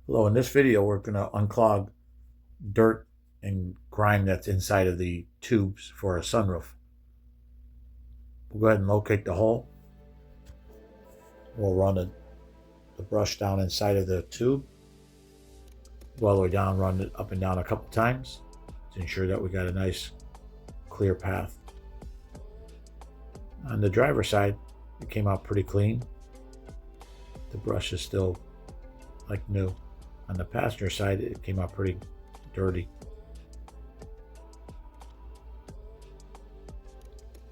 Hello, in this video we're going to unclog dirt and grime that's inside of the tubes for a sunroof. We'll go ahead and locate the hole. We'll run the brush down inside of the tube. Go all the way down, run it up and down a couple times to ensure that we got a nice clear path. On the driver's side, it came out pretty clean. The brush is still like new. On the passenger side, it came out pretty dirty.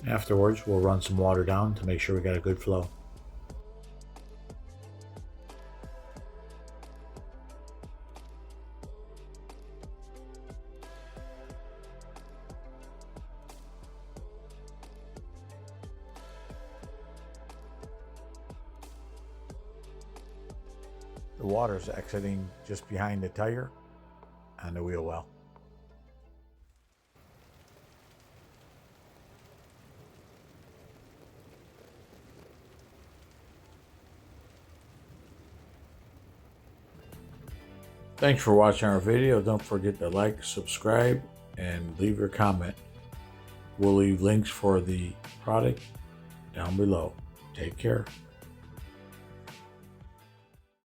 Afterwards, we'll run some water down to make sure we got a good flow. The water is exiting just behind the tire and the wheel well. Thanks for watching our video. Don't forget to like, subscribe, and leave your comment. We'll leave links for the product down below. Take care.